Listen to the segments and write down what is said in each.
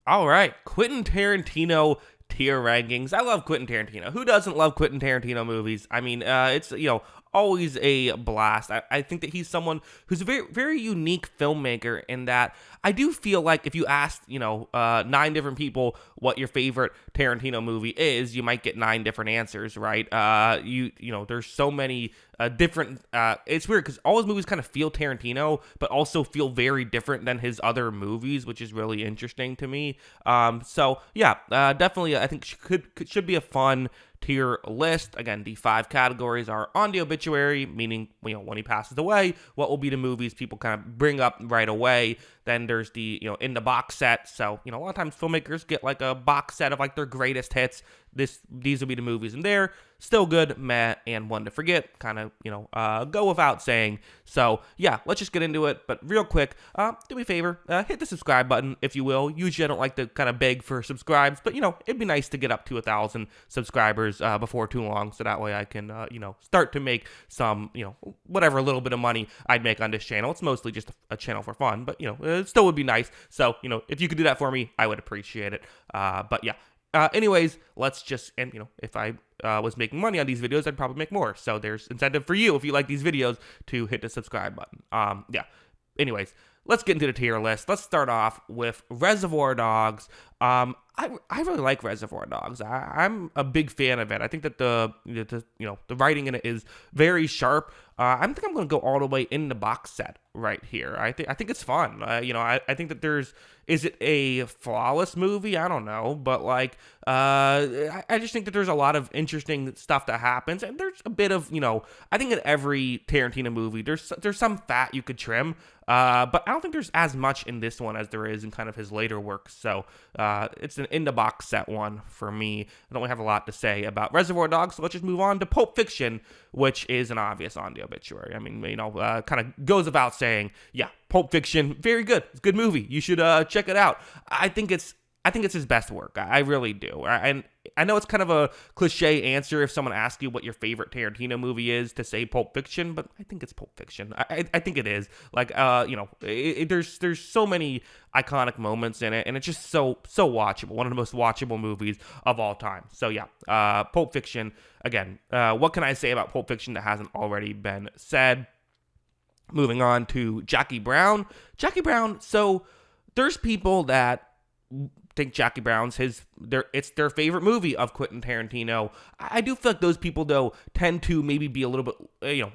All right, Quentin Tarantino tier rankings. I love Quentin Tarantino. Who doesn't love Quentin Tarantino movies? I mean, it's always a blast. I think that he's someone who's a very very unique filmmaker in that I do feel like if you asked nine different people what your favorite Tarantino movie is, you might get nine different answers, right? There's so many different. It's weird because all his movies kind of feel Tarantino, but also feel very different than his other movies, which is really interesting to me. Definitely, I think should be a fun tier list. Again, the five categories are on the obituary, meaning when he passes away, what will be the movies people kind of bring up right away. Then there's the in the box set. So a lot of times filmmakers get like a box set of like their greatest hits. These will be the movies in there. Still good, meh, and one to forget. Kind of go without saying. So yeah, let's just get into it. But real quick, do me a favor, hit the subscribe button if you will. Usually I don't like to kind of beg for subscribes, but it'd be nice to get up to 1,000 subscribers before too long, so that way I can start to make some whatever little bit of money I'd make on this channel. It's mostly just a channel for fun, but it still would be nice. So if you could do that for me, I would appreciate it. But yeah. Anyways, let's just, and if I was making money on these videos, I'd probably make more. So there's incentive for you if you like these videos to hit the subscribe button. Anyways, let's get into the tier list. Let's start off with Reservoir Dogs. I really like Reservoir Dogs. I'm a big fan of it. I think that the writing in it is very sharp. I think I'm going to go all the way in the box set right here. I think it's fun. I think that is it a flawless movie? I don't know, but I just think that there's a lot of interesting stuff that happens, and there's a bit of I think in every Tarantino movie there's some fat you could trim. But I don't think there's as much in this one as there is in kind of his later works. So it's an in-the-box set one for me. I don't really have a lot to say about Reservoir Dogs, so let's just move on to Pulp Fiction, which is an obvious on the obituary. I mean, kind of goes without saying, yeah, Pulp Fiction, very good. It's a good movie. You should check it out. I think it's his best work. I really do. And I know it's kind of a cliche answer if someone asks you what your favorite Tarantino movie is to say Pulp Fiction, but I think it's Pulp Fiction. I think it is. There's so many iconic moments in it, and it's just so watchable. One of the most watchable movies of all time. So yeah, Pulp Fiction. Again, what can I say about Pulp Fiction that hasn't already been said? Moving on to Jackie Brown. Jackie Brown. So there's people that think Jackie Brown's it's their favorite movie of Quentin Tarantino. I do feel like those people though tend to maybe be a little bit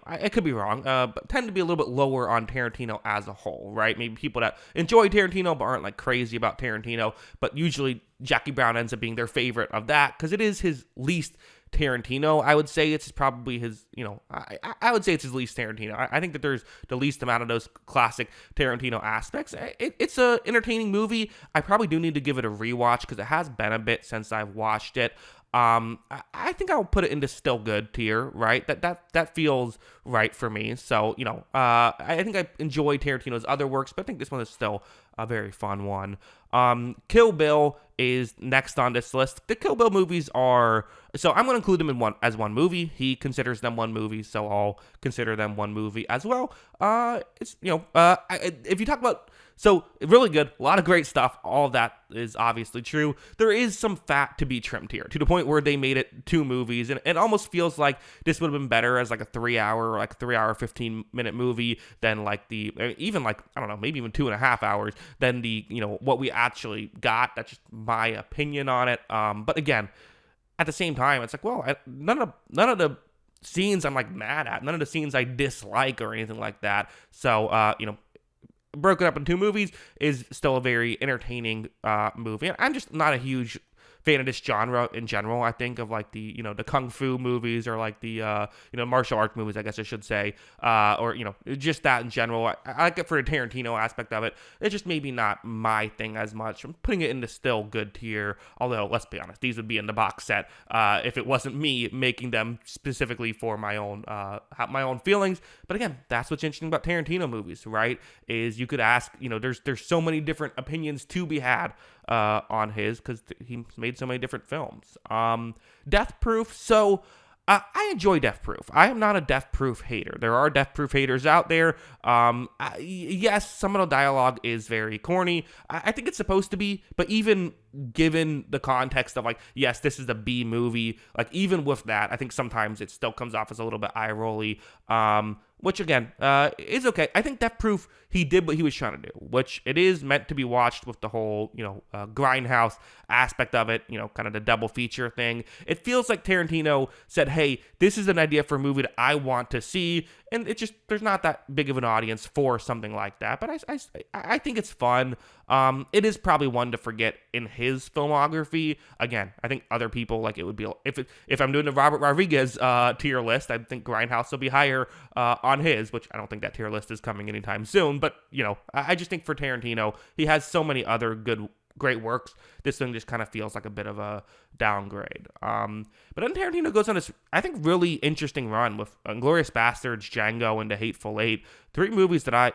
I could be wrong, but tend to be a little bit lower on Tarantino as a whole, right? Maybe people that enjoy Tarantino but aren't like crazy about Tarantino, but usually Jackie Brown ends up being their favorite of that because it is his least Tarantino. I would say it's probably his, I would say it's his least Tarantino. I think that there's the least amount of those classic Tarantino aspects. It's a entertaining movie. I probably do need to give it a rewatch because it has been a bit since I've watched it. I think I'll put it into still good tier, right? That feels right for me. So, I think I enjoy Tarantino's other works, but I think this one is still a very fun one. Kill Bill is next on this list. The Kill Bill movies are, so I'm going to include them as one movie. He considers them one movie, so I'll consider them one movie as well. If you talk about, so really good, a lot of great stuff. All of that is obviously true. There is some fat to be trimmed here to the point where they made it two movies, and it almost feels like this would have been better as like a 3 hour, 15-minute movie than like even I don't know, maybe even 2.5 hours than the what we actually got. That's just my opinion on it. But again, at the same time, it's like, well, none of the scenes I'm like mad at, none of the scenes I dislike or anything like that. So broken up in two movies is still a very entertaining movie. And I'm just not a huge fan of this genre in general. I think of like the the kung fu movies or like the martial arts movies, I guess I should say, or just that in general. I like it for the Tarantino aspect of it. It's just maybe not my thing as much. I'm putting it in the still good tier, although let's be honest, these would be in the box set if it wasn't me making them specifically for my own feelings. But again, that's what's interesting about Tarantino movies, right? Is you could ask, there's so many different opinions to be had on his, because he made so many different films. Death Proof. So I enjoy Death Proof. I am not a Death Proof hater. There are Death Proof haters out there. Yes, some of the dialogue is very corny. I think it's supposed to be, but even given the context of, like, yes, this is a B movie, like, even with that, I think sometimes it still comes off as a little bit eye-rolly, which, again, is okay. I think Death Proof, he did what he was trying to do, which it is meant to be watched with the whole, grindhouse aspect of it, kind of the double feature thing. It feels like Tarantino said, hey, this is an idea for a movie that I want to see, and it just, there's not that big of an audience for something like that, but I think it's fun. It is probably one to forget in his filmography. Again, I think other people, like, it would be, if I'm doing the Robert Rodriguez tier list, I think Grindhouse will be higher on his, which I don't think that tier list is coming anytime soon, but, I just think for Tarantino, he has so many other great works. This thing just kind of feels like a bit of a downgrade. But then Tarantino goes on this, I think, really interesting run with Inglourious Basterds, Django, and The Hateful Eight. 3 movies that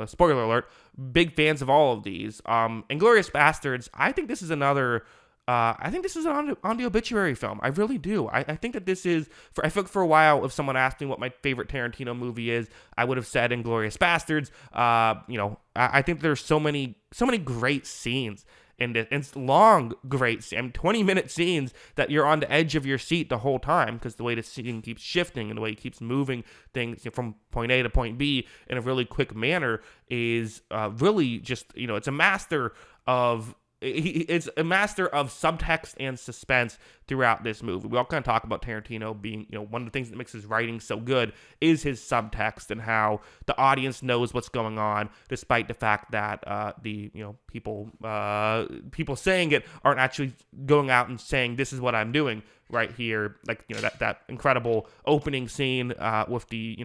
spoiler alert, big fans of all of these. Inglourious Basterds, I think this is another, on the obituary film. I really do. I think that this is, I think for a while, if someone asked me what my favorite Tarantino movie is, I would have said Inglourious Basterds. I think there's so many great scenes in it. It's long, great 20-minute scenes that you're on the edge of your seat the whole time, because the way the scene keeps shifting and the way it keeps moving things from point A to point B in a really quick manner is really just, it's a master of subtext and suspense throughout this movie. We all kind of talk about Tarantino being, one of the things that makes his writing so good is his subtext and how the audience knows what's going on, despite the fact that people saying it aren't actually going out and saying, this is what I'm doing right here. Like, that incredible opening scene with the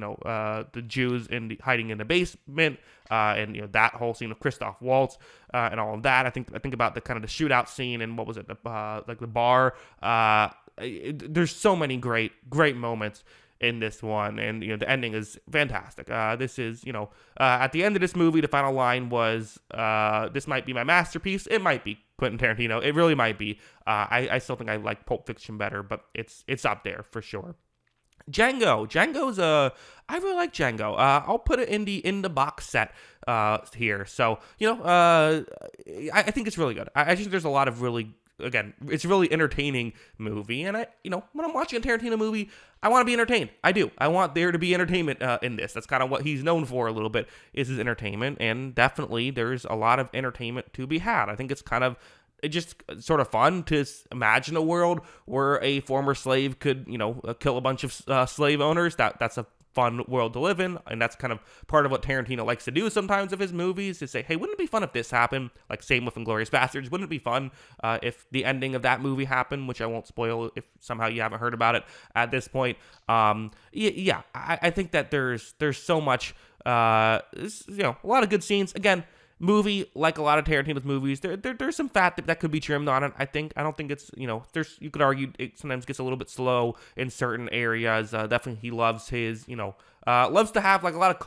Jews hiding in the basement, and that whole scene of Christoph Waltz and all of that. I think about the kind of the shootout scene and what was it, the bar. There's so many great moments in this one, and the ending is fantastic. This is at the end of this movie, the final line was, "This might be my masterpiece." It might be Quentin Tarantino. It really might be. I still think I like Pulp Fiction better, but it's up there for sure. Django's I really like Django. I'll put it in the box set here. So I think it's really good. I think there's a lot of really, again, it's a really entertaining movie, and when I'm watching a Tarantino movie, I want to be entertained. I do. I want there to be entertainment in this. That's kind of what he's known for a little bit, is his entertainment, and definitely there's a lot of entertainment to be had. I think it's just sort of fun to imagine a world where a former slave could, kill a bunch of slave owners. That's a fun world to live in, and that's kind of part of what Tarantino likes to do sometimes of his movies, to say, hey, wouldn't it be fun if this happened? Like, same with Inglourious Basterds. Wouldn't it be fun if the ending of that movie happened, which I won't spoil if somehow you haven't heard about it at this point. I think that there's so much, a lot of good scenes. Again, movie, like a lot of Tarantino's movies, there's some fat that could be trimmed on it. I don't think it's, you could argue it sometimes gets a little bit slow in certain areas. Definitely he loves his, loves to have like a lot of,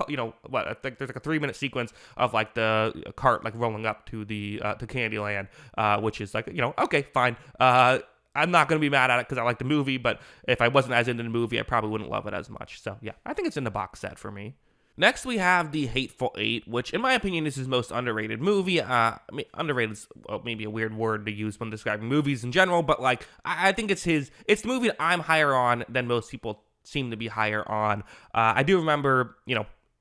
I think there's like a 3-minute sequence of like the cart like rolling up to the to Candyland, which is like, okay, fine. I'm not going to be mad at it because I like the movie, but if I wasn't as into the movie, I probably wouldn't love it as much. So yeah, I think it's in the box set for me. Next, we have The Hateful Eight, which, in my opinion, is his most underrated movie. Underrated is maybe a weird word to use when describing movies in general, but, like, I think it's the movie that I'm higher on than most people seem to be higher on. I do remember,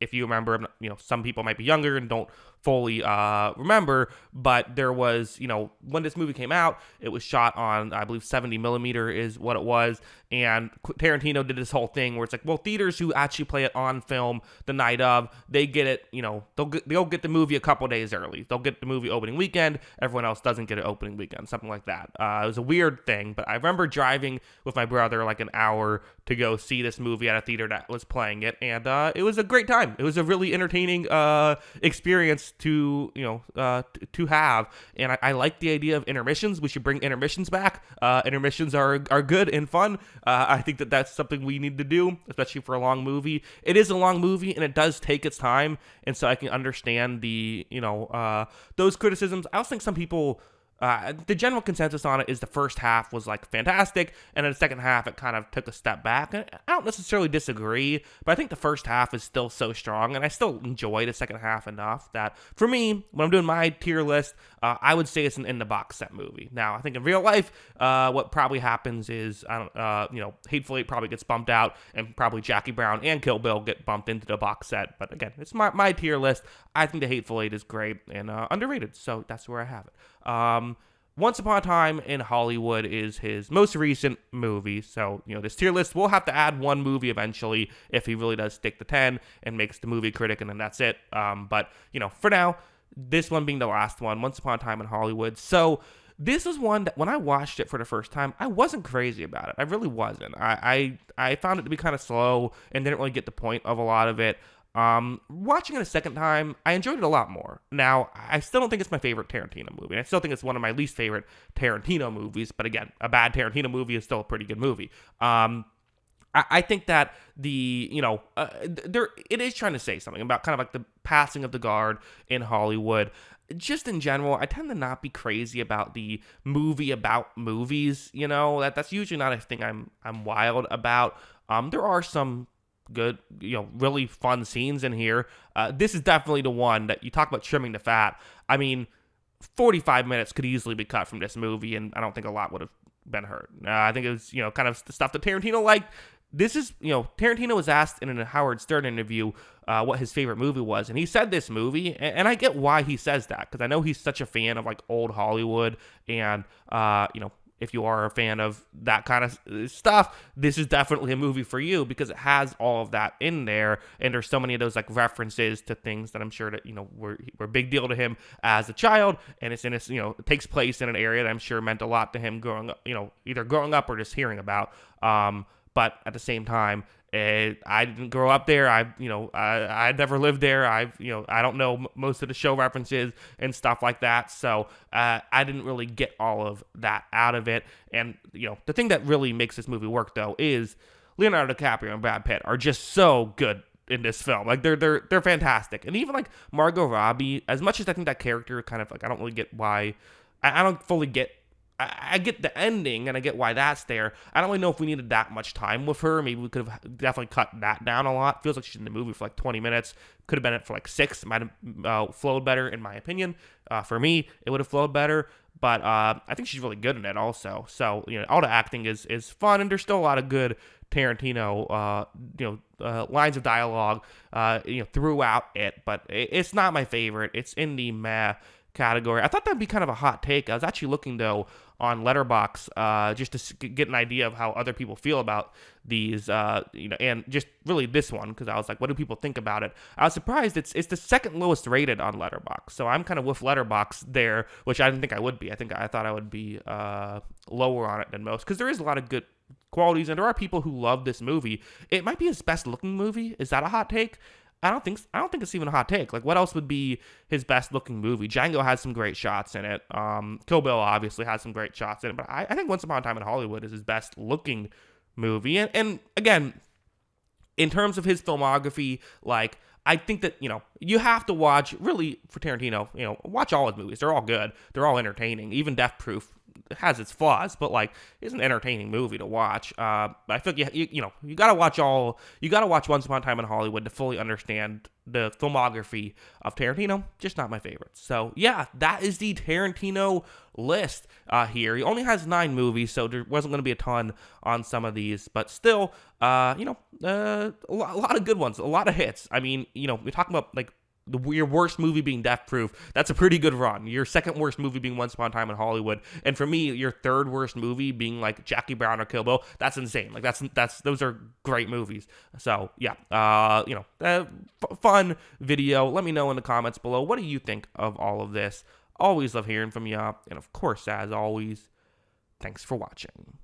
if you remember, some people might be younger and don't fully remember, but there was, when this movie came out, it was shot on, I believe, 70 millimeter is what it was, and Tarantino did this whole thing where it's like, well, theaters who actually play it on film the night of, they get it, they'll get the movie a couple days early. They'll get the movie opening weekend. Everyone else doesn't get it opening weekend, something like that. It was a weird thing, but I remember driving with my brother like an hour to go see this movie at a theater that was playing it, and it was a great time. It was a really entertaining experience to have, and I like the idea of intermissions. We should bring intermissions back. Intermissions are good and fun. I think that's something we need to do, especially for a long movie. It is a long movie, and it does take its time, and so I can understand the those criticisms. I also think some people The general consensus on it is the first half was like fantastic, and then the second half it kind of took a step back. And I don't necessarily disagree, but I think the first half is still so strong, and I still enjoy the second half enough that for me, when I'm doing my tier list, I would say it's an in the box set movie. Now, I think in real life, what probably happens is Hateful Eight probably gets bumped out, and probably Jackie Brown and Kill Bill get bumped into the box set. But again, it's my tier list. I think the Hateful Eight is great and underrated, so that's where I have it. Once Upon a Time in Hollywood is his most recent movie, so this tier list will have to add one movie eventually if he really does stick to 10 and makes the movie critic, and then that's it. But for now, this one being the last one, Once Upon a Time in Hollywood. So this was one that when I watched it for the first time, I wasn't crazy about it. I really wasn't. I found it to be kind of slow and didn't really get the point of a lot of it. Watching it a second time, I enjoyed it a lot more. Now, I still don't think it's my favorite Tarantino movie. I still think it's one of my least favorite Tarantino movies, but again, a bad Tarantino movie is still a pretty good movie. I think that it is trying to say something about kind of like the passing of the guard in Hollywood. Just in general, I tend to not be crazy about the movie about movies. That's usually not a thing I'm wild about. There are some good, really fun scenes in here. This is definitely the one that you talk about trimming the fat. I mean, 45 minutes could easily be cut from this movie, and I don't think a lot would have been hurt. I think it was, kind of the stuff that Tarantino liked. This is, Tarantino was asked in a Howard Stern interview what his favorite movie was, and he said this movie, and I get why he says that, because I know he's such a fan of, like, old Hollywood, and, if you are a fan of that kind of stuff, this is definitely a movie for you because it has all of that in there, and there's so many of those like references to things that I'm sure that were a big deal to him as a child, and it's in this it takes place in an area that I'm sure meant a lot to him growing up, either growing up or just hearing about. But at the same time, I didn't grow up there. I never lived there. I don't know most of the show references and stuff like that. So I didn't really get all of that out of it. And the thing that really makes this movie work though is Leonardo DiCaprio and Brad Pitt are just so good in this film. Like they're fantastic. And even like Margot Robbie, as much as I think that character kind of like I don't really get why I don't fully get. I get the ending, and I get why that's there. I don't really know if we needed that much time with her. Maybe we could have definitely cut that down a lot. Feels like she's in the movie for like 20 minutes. Could have been it for like 6. Might have flowed better, in my opinion. For me, it would have flowed better. But I think she's really good in it also. So, all the acting is fun, and there's still a lot of good Tarantino, lines of dialogue, throughout it. But it's not my favorite. It's in the meh category. I thought that'd be kind of a hot take. I was actually looking though on Letterboxd just to get an idea of how other people feel about these, and just really this one, because I was like, what do people think about it? I was surprised it's the second lowest rated on Letterboxd, so I'm kind of with Letterboxd there, which I didn't think I would be. I thought I would be lower on it than most, because there is a lot of good qualities, and there are people who love this movie. It might be his best looking movie. Is that a hot take? I don't think it's even a hot take. Like, what else would be his best looking movie? Django has some great shots in it. Kill Bill obviously has some great shots in it. But I think Once Upon a Time in Hollywood is his best looking movie. And again, in terms of his filmography, like, I think that, you have to watch, really, for Tarantino, watch all his movies. They're all good. They're all entertaining. Even Death Proof has its flaws, but like it's an entertaining movie to watch. I feel like you gotta watch Once Upon a Time in Hollywood to fully understand the filmography of Tarantino. Just not my favorite. So yeah, that is the Tarantino list here. He only has 9 movies, so there wasn't going to be a ton on some of these, but still, a lot of good ones, a lot of hits. I mean, we're talking about like your worst movie being Death Proof. That's a pretty good run. Your second worst movie being Once Upon a Time in Hollywood, and for me, your third worst movie being like Jackie Brown or Kill Bill. That's insane. Like that's those are great movies. So yeah, fun video. Let me know in the comments below. What do you think of all of this? Always love hearing from you, and of course, as always, thanks for watching.